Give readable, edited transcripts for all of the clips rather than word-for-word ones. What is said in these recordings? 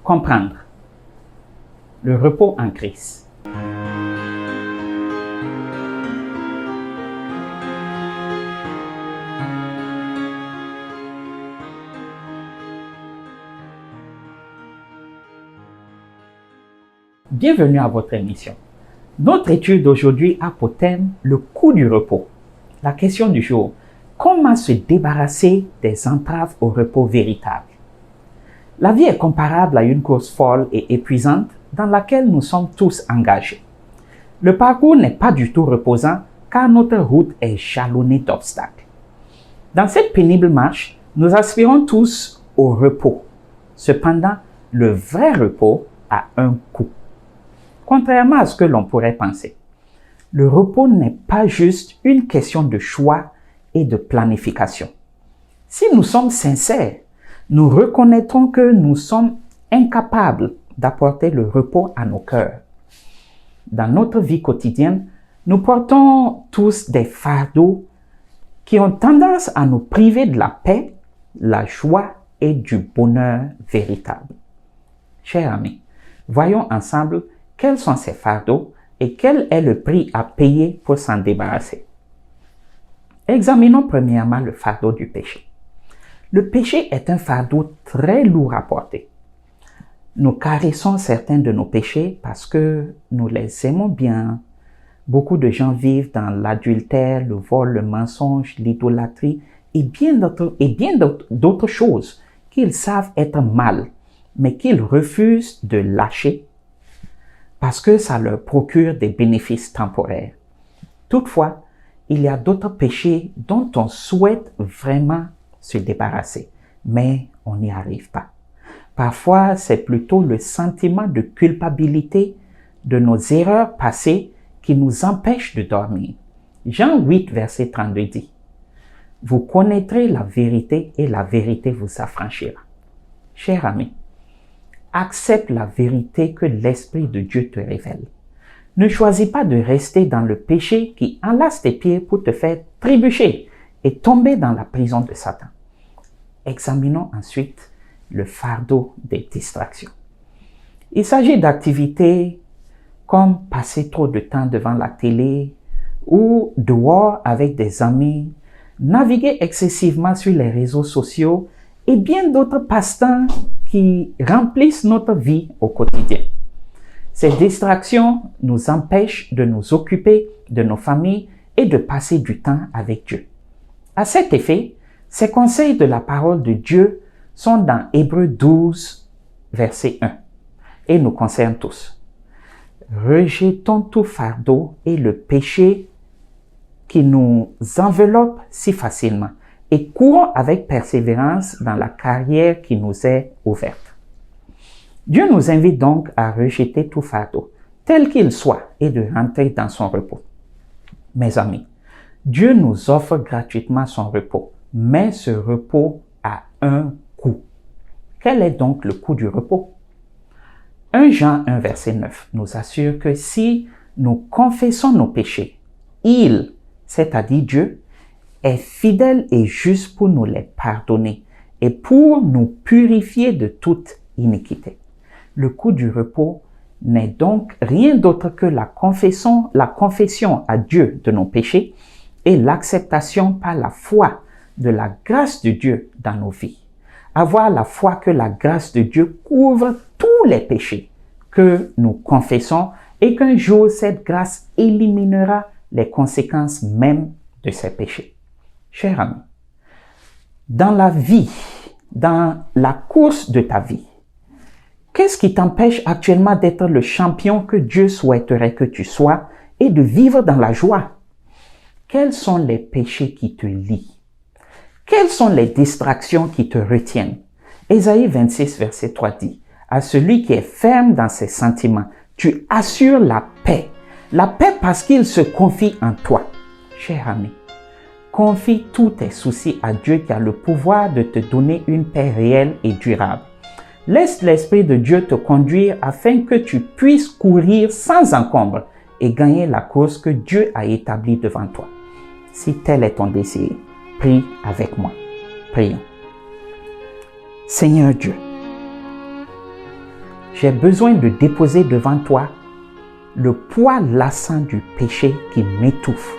Comprendre. Le repos en Christ. Bienvenue à votre émission. Notre étude d'aujourd'hui a pour thème le coût du repos. La question du jour, comment se débarrasser des entraves au repos véritable? La vie est comparable à une course folle et épuisante dans laquelle nous sommes tous engagés. Le parcours n'est pas du tout reposant car notre route est jalonnée d'obstacles. Dans cette pénible marche, nous aspirons tous au repos. Cependant, le vrai repos a un coût. Contrairement à ce que l'on pourrait penser, le repos n'est pas juste une question de choix et de planification. Si nous sommes sincères, nous reconnaîtrons que nous sommes incapables d'apporter le repos à nos cœurs. Dans notre vie quotidienne, nous portons tous des fardeaux qui ont tendance à nous priver de la paix, la joie et du bonheur véritable. Chers amis, voyons ensemble quels sont ces fardeaux et quel est le prix à payer pour s'en débarrasser. Examinons premièrement le fardeau du péché. Le péché est un fardeau très lourd à porter. Nous caressons certains de nos péchés parce que nous les aimons bien. Beaucoup de gens vivent dans l'adultère, le vol, le mensonge, l'idolâtrie et bien d'autres choses qu'ils savent être mal, mais qu'ils refusent de lâcher parce que ça leur procure des bénéfices temporaires. Toutefois, il y a d'autres péchés dont on souhaite vraiment se débarrasser, mais on n'y arrive pas. Parfois, c'est plutôt le sentiment de culpabilité de nos erreurs passées qui nous empêche de dormir. Jean 8, verset 32 dit, « Vous connaîtrez la vérité et la vérité vous affranchira. » Cher ami, accepte la vérité que l'Esprit de Dieu te révèle. Ne choisis pas de rester dans le péché qui enlace tes pieds pour te faire trébucher et tomber dans la prison de Satan. Examinons ensuite le fardeau des distractions. Il s'agit d'activités comme passer trop de temps devant la télé ou dehors avec des amis, naviguer excessivement sur les réseaux sociaux et bien d'autres passe-temps qui remplissent notre vie au quotidien. Ces distractions nous empêchent de nous occuper de nos familles et de passer du temps avec Dieu. À cet effet, ces conseils de la parole de Dieu sont dans Hébreux 12, verset 1, et nous concernent tous. Rejetons tout fardeau et le péché qui nous enveloppe si facilement et courons avec persévérance dans la carrière qui nous est ouverte. Dieu nous invite donc à rejeter tout fardeau, tel qu'il soit, et de rentrer dans son repos. Mes amis, Dieu nous offre gratuitement son repos, mais ce repos a un coût. Quel est donc le coût du repos? 1 Jean 1, verset 9 nous assure que si nous confessons nos péchés, il, c'est-à-dire Dieu, est fidèle et juste pour nous les pardonner et pour nous purifier de toute iniquité. Le coût du repos n'est donc rien d'autre que la confession à Dieu de nos péchés et l'acceptation par la foi de la grâce de Dieu dans nos vies. Avoir la foi que la grâce de Dieu couvre tous les péchés que nous confessons et qu'un jour cette grâce éliminera les conséquences même de ces péchés. Cher ami, dans la vie, dans la course de ta vie, qu'est-ce qui t'empêche actuellement d'être le champion que Dieu souhaiterait que tu sois et de vivre dans la joie? Quels sont les péchés qui te lient? Quelles sont les distractions qui te retiennent? Ésaïe 26, verset 3 dit, « À celui qui est ferme dans ses sentiments, tu assures la paix. La paix parce qu'il se confie en toi. » Cher ami, confie tous tes soucis à Dieu qui a le pouvoir de te donner une paix réelle et durable. Laisse l'Esprit de Dieu te conduire afin que tu puisses courir sans encombre et gagner la course que Dieu a établie devant toi. Si tel est ton désir, prie avec moi. Prions. Seigneur Dieu, J'ai besoin de déposer devant toi le poids lassant du péché qui m'étouffe.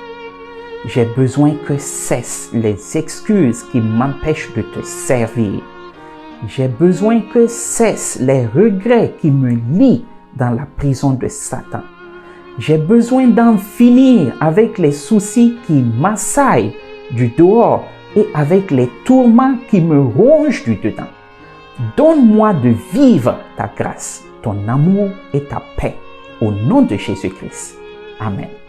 J'ai besoin que cessent les excuses qui m'empêchent de te servir. J'ai besoin que cessent les regrets qui me lient dans la prison de Satan. J'ai besoin d'en finir avec les soucis qui m'assaillent du dehors et avec les tourments qui me rongent du dedans. Donne-moi de vivre ta grâce, ton amour et ta paix. Au nom de Jésus-Christ. Amen.